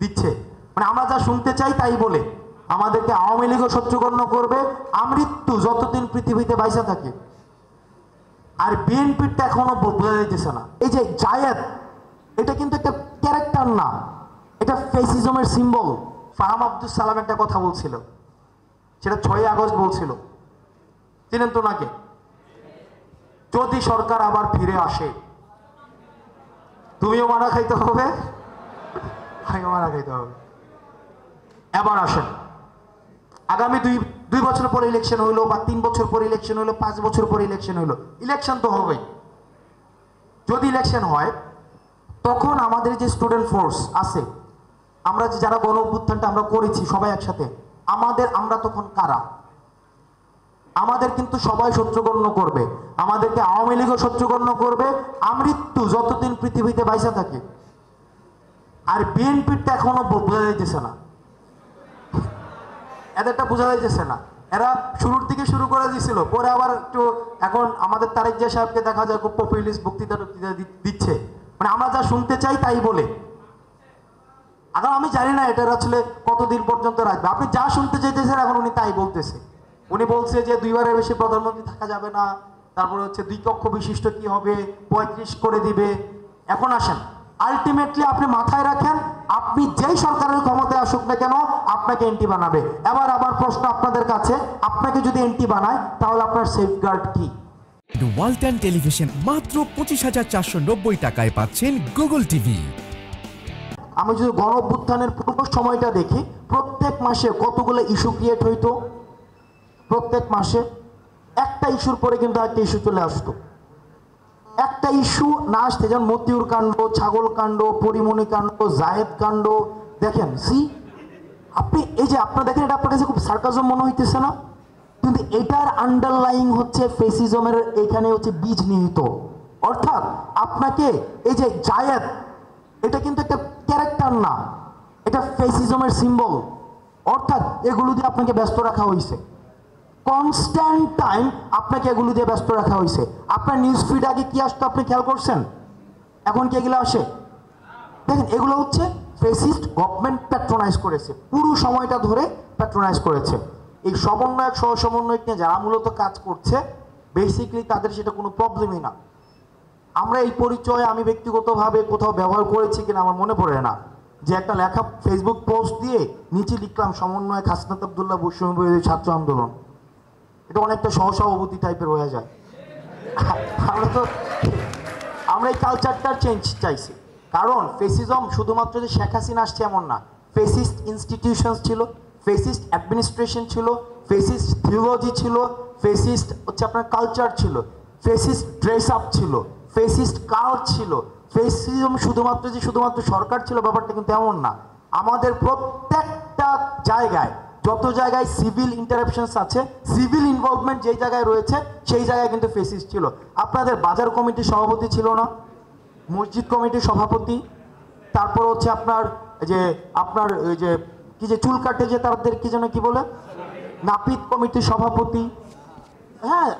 দিচ্ছে, মানে আমরা যা শুনতে চাই তাই বলে আমাদেরকে আওয়ামী লীগও শত্রুগণ্য করবে আমৃত্যু যতদিন পৃথিবীতে বাইসা থাকে। আর বিএনপিটা এখনো বোঝা যাইতেছে না, এই যে জায়েদ এটা কিন্তু একটা ক্যারেক্টার না, এটা ফেসিজমের সিম্বল। ফাহাম আব্দুল সালাম একটা কথা বলছিল, সেটা 6ই আগস্ট বলছিল, চিনেন তো নাকি? যদি সরকার আবার ফিরে আসে তুমিও মারা খাইতে হবে, আমিও মারা খাইতে হবে। এবার আসেন, আগামী দুই বছর পরে ইলেকশন হইলো, বা 3 বছর পরে ইলেকশন হইলো, 5 বছর পরে ইলেকশন হইলো, ইলেকশন তো হবেই। যদি ইলেকশন হয় তখন আমাদের যে স্টুডেন্ট ফোর্স আছে, আমরা যে যারা গণ অভ্যুত্থানটা আমরা করেছি সবাই একসাথে, আমরা তখন কারা? আমাদের কিন্তু সবাই শত্রুগণ্য করবে, আমাদেরকে আওয়ামী লীগও শত্রুগণ্য করবে আমৃত্যু যতদিন পৃথিবীতে বাইসা থাকে। আর বিএনপিটা এখনো বোঝা যাইতেছে না, এদেরটা বোঝা যাইতেছে না। এরা শুরুর দিকে শুরু করে দিয়েছিল, পরে আবার একটু এখন আমাদের তারেক জিয়া সাহেবকে দেখা যায় খুব পপুলিস্ট বক্তৃতা দিচ্ছে, মানে আমরা যা শুনতে চাই তাই বলে। এখন আমি জানি না এটার আসলে কতদিন পর্যন্ত রাখবে। আপনি যা শুনতে চাইতেছেন এখন উনি তাই বলতেছে। উনি বলছে যে 2বারের বেশি প্রধানমন্ত্রী থাকা যাবে না, তারপরে হচ্ছে 2 কক্ষ বিশিষ্ট কি হবে, 35 করে দিবে। এখন আসেন, আলটিমেটলি আপনি মাথায় রাখেন, আপনি যেই সরকারের ক্ষমতায় আসুক না কেন আপনাকে এন্টি বানাবে। আবার প্রশ্ন আপনাদের কাছে, আপনাকে যদি এন্টি বানায় তাহলে আপনার সেফগার্ড কি? ওয়ালটন টেলিভিশন মাত্র 25,490 টাকায় পাচ্ছেন গুগল টিভি। আমি যদি গণ অভ্যুত্থানের পূর্ব সময়টা দেখি, প্রত্যেক মাসে কতগুলো ইস্যু ক্রিয়েট হইতো, প্রত্যেক মাসে একটা ইস্যুর পরে কিন্তু একটা ইস্যু চলে আসতো। একটা ইস্যু না আসতে, যেমন মতিউর কাণ্ড, ছাগল কাণ্ড, পরিমণি কাণ্ড, জায়েদ কাণ্ড, দেখেন আপনি এই যে আপনারা দেখেন, এটা আপনার কাছে খুব সার্কাজম মনে হইতেছে না? কিন্তু এটার আন্ডারলাইং হচ্ছে ফেসিজমের, এখানে হচ্ছে বীজ নিহিত। অর্থাৎ আপনাকে এই যে জায়েদ, এটা কিন্তু একটা ক্যারেক্টার না, এটা ফেসিজমের সিম্বল। অর্থাৎ এগুলো দিয়ে আপনাকে ব্যস্ত রাখা হয়েছে, কনস্ট্যান্ট টাইম আপনাকে এগুলো দিয়ে ব্যস্ত রাখা হয়েছে। আপনার নিউজ ফিড আগে কি আসতো আপনি খেয়াল করছেন? এখন কি এগুলো আসে? দেখেন, এগুলো হচ্ছে ফেসিস্ট গভর্নমেন্ট প্যাট্রোনাইজ করেছে, পুরো সময়টা ধরে প্যাট্রোনাইজ করেছে। এই সমন্বয়ক সহ সমন্বয়ক নিয়ে যারা মূলত কাজ করছে, বেসিক্যালি তাদের সেটা কোনো প্রবলেমই না। আমরা এই পরিচয় আমি ব্যক্তিগতভাবে কোথাও ব্যবহার করেছি কিনা আমার মনে পড়ে না, যে একটা লেখা ফেসবুক পোস্ট দিয়ে নিচে লিখলাম সমন্বয়ক হাসনাত আব্দুল্লাহ বৈষম্য বিরোধী ছাত্র আন্দোলন। এটা অনেকটা সহসভাপতি টাইপের হয়ে যায়। আমরা এই কালচারটার চেঞ্জ চাইছি, কারণ ফেসিজম শুধুমাত্র যে শেখ হাসিনা আসছে এমন না। ফেসিস্ট ইনস্টিটিউশনস ছিল, ফেসিস্ট অ্যাডমিনিস্ট্রেশন ছিল, ফেসিস্ট থিওলজি ছিল, ফেসিস্ট হচ্ছে আপনার কালচার ছিল, ফেসিস্ট ড্রেস আপ ছিল, ফেসিস্ট কালচার ছিল। ফেসিজম শুধুমাত্র সরকার ছিল, ব্যাপারটা কিন্তু এমন না। আমাদের প্রত্যেকটা জায়গায়, যত জায়গায় সিভিল ইন্টারাপশনস আছে, সিভিল ইনভলভমেন্ট যেই জায়গায় রয়েছে সেই জায়গায় কিন্তু ফেসিস্ট ছিল। আপনাদের বাজার কমিটির সভাপতি ছিল না, মসজিদ কমিটির সভাপতি, তারপর হচ্ছে আপনার ওই যে কি যে চুল কাটে যে তাদের কি যেন কি বলে, নাপিত কমিটির সভাপতি, হ্যাঁ